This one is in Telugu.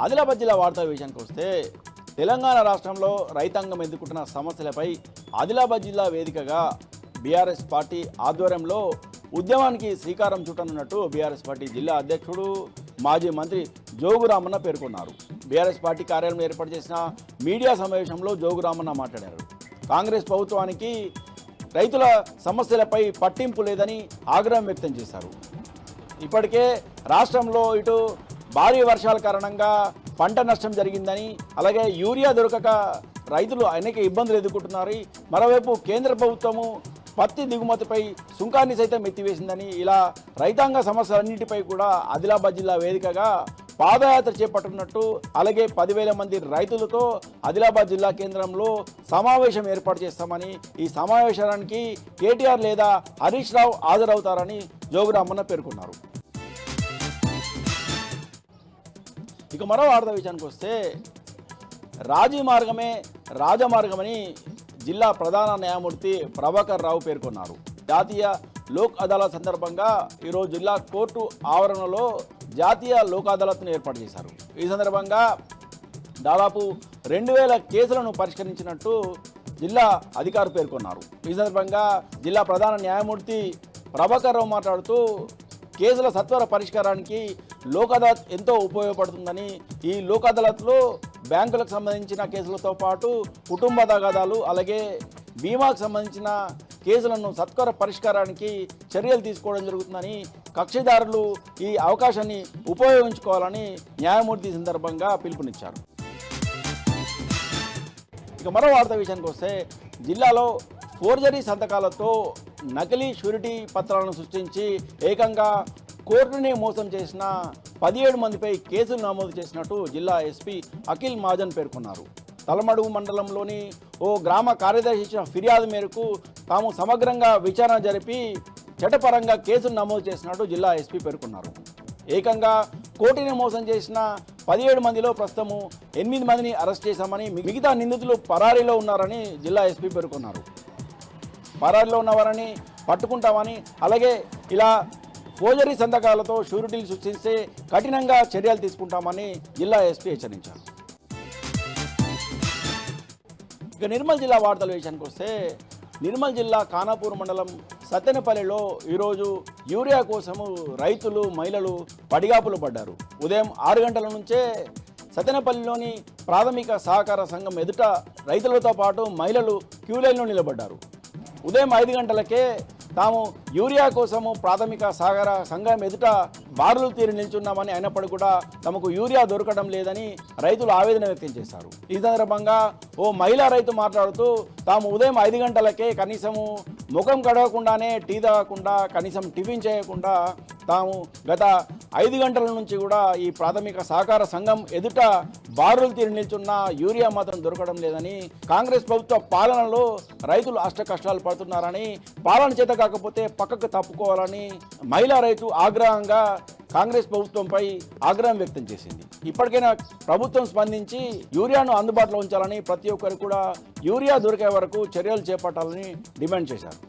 ఆదిలాబాద్ జిల్లా వార్తా విషయానికి వస్తే తెలంగాణ రాష్ట్రంలో రైతాంగం ఎదుర్కొంటున్న సమస్యలపై ఆదిలాబాద్ జిల్లా వేదికగా బీఆర్ఎస్ పార్టీ ఆధ్వర్యంలో ఉద్యమానికి శ్రీకారం చుట్టనున్నట్టు బీఆర్ఎస్ పార్టీ జిల్లా అధ్యక్షుడు మాజీ మంత్రి జోగు రామన్న పేర్కొన్నారు. బీఆర్ఎస్ పార్టీ కార్యాలయంలో ఏర్పాటు చేసిన మీడియా సమావేశంలో జోగు రామన్న మాట్లాడారు. కాంగ్రెస్ ప్రభుత్వానికి రైతుల సమస్యలపై పట్టింపు లేదని ఆగ్రహం వ్యక్తం చేశారు. ఇప్పటికే రాష్ట్రంలో ఇటు భారీ వర్షాల కారణంగా పంట నష్టం జరిగిందని, అలాగే యూరియా దొరకక రైతులు అనేక ఇబ్బందులు ఎదుర్కొంటున్నారు. మరోవైపు కేంద్ర ప్రభుత్వము పత్తి దిగుమతిపై సుంకాన్ని సైతం ఎత్తివేసిందని, ఇలా రైతాంగ సమస్యలన్నింటిపై కూడా ఆదిలాబాద్ జిల్లా వేదికగా పాదయాత్ర చేపట్టున్నట్టు, అలాగే 10,000 మంది రైతులతో ఆదిలాబాద్ జిల్లా కేంద్రంలో సమావేశం ఏర్పాటు చేస్తామని, ఈ సమావేశానికి కేటీఆర్ లేదా హరీష్ రావు హాజరవుతారని జోగురామన్న పేర్కొన్నారు. ఇక మరో వార్త విషయానికి వస్తే రాజీ మార్గమే రాజమార్గమని జిల్లా ప్రధాన న్యాయమూర్తి ప్రభాకర్ రావు పేర్కొన్నారు. జాతీయ లోక్ అదాలత్ సందర్భంగా ఈరోజు జిల్లా కోర్టు ఆవరణలో జాతీయ లోక్ అదాలత్ను ఏర్పాటు చేశారు. ఈ సందర్భంగా దాదాపు 2,000 కేసులను పరిష్కరించినట్టు జిల్లా అధికారులు పేర్కొన్నారు. ఈ సందర్భంగా జిల్లా ప్రధాన న్యాయమూర్తి ప్రభాకర్ రావు మాట్లాడుతూ కేసుల సత్వర పరిష్కారానికి లోక్ అదాలత్ ఎంతో ఉపయోగపడుతుందని, ఈ లోక్ అదాలత్లో బ్యాంకులకు సంబంధించిన కేసులతో పాటు కుటుంబ తగాదాలు, అలాగే బీమాకు సంబంధించిన కేసులను సత్వర పరిష్కారానికి చర్యలు తీసుకోవడం జరుగుతుందని, కక్షిదారులు ఈ అవకాశాన్ని ఉపయోగించుకోవాలని న్యాయమూర్తి సందర్భంగా పిలుపునిచ్చారు. ఇక మరో వార్త విషయానికి వస్తే జిల్లాలో ఫోర్జరీ సంతకాలతో నకిలీ షూరిటీ పత్రాలను సృష్టించి ఏకంగా కోర్టునే మోసం చేసిన 17 మందిపై కేసులు నమోదు చేసినట్టు జిల్లా ఎస్పీ అఖిల్ మహాజన్ పేర్కొన్నారు. తలమడుగు మండలంలోని ఓ గ్రామ కార్యదర్శి ఇచ్చిన ఫిర్యాదు మేరకు తాము సమగ్రంగా విచారణ జరిపి చట్టపరంగా కేసులు నమోదు చేసినట్టు జిల్లా ఎస్పీ పేర్కొన్నారు. ఏకంగా కోర్టుని మోసం చేసిన 17 మందిలో ప్రస్తుతము 8 మందిని అరెస్ట్ చేశామని, మిగతా నిందితులు పరారీలో ఉన్నారని జిల్లా ఎస్పీ పేర్కొన్నారు. పరారీలో ఉన్నవారని పట్టుకుంటామని, అలాగే ఇలా ఫోర్జరీ సంతకాలతో షూరిటీలు సృష్టిస్తే కఠినంగా చర్యలు తీసుకుంటామని జిల్లా ఎస్పీ హెచ్చరించారు. ఇక నిర్మల్ జిల్లా వార్తల విషయానికి వస్తే నిర్మల్ జిల్లా ఖానాపూర్ మండలం సత్తెనపల్లిలో ఈరోజు యూరియా కోసము రైతులు, మహిళలు పడిగాపులు పడ్డారు. ఉదయం 6 గంటల నుంచే సత్తెనపల్లిలోని ప్రాథమిక సహకార సంఘం ఎదుట రైతులతో పాటు మహిళలు క్యూలైన్లో నిలబడ్డారు. ఉదయం 5 గంటలకే తాము యూరియా కోసము ప్రాథమిక సహకార సంఘం ఎదుట బారులు తీరి నిల్చున్నామని, అయినప్పటికీ కూడా తమకు యూరియా దొరకడం లేదని రైతులు ఆవేదన వ్యక్తం చేశారు. ఈ సందర్భంగా ఓ మహిళా రైతు మాట్లాడుతూ తాము ఉదయం 5 గంటలకే కనీసము ముఖం కడగకుండానే, టీ తాగకుండా, కనీసం టిఫిన్ చేయకుండా తాము గత 5 గంటల నుంచి కూడా ఈ ప్రాథమిక సహకార సంఘం ఎదుట బారులు తీరి నిల్చున్న యూరియా మాత్రం దొరకడం లేదని, కాంగ్రెస్ ప్రభుత్వ పాలనలో రైతులు అష్ట కష్టాలు పడుతున్నారని, పాలన చేత కాకపోతే పక్కకు తప్పుకోవాలని మహిళా రైతు ఆగ్రహంగా కాంగ్రెస్ ప్రభుత్వంపై ఆగ్రహం వ్యక్తం చేసింది. ఇప్పటికైనా ప్రభుత్వం స్పందించి యూరియాను అందుబాటులో ఉంచాలని, ప్రతి ఒక్కరు కూడా యూరియా దొరికే వరకు చర్యలు చేపట్టాలని డిమాండ్ చేశారు.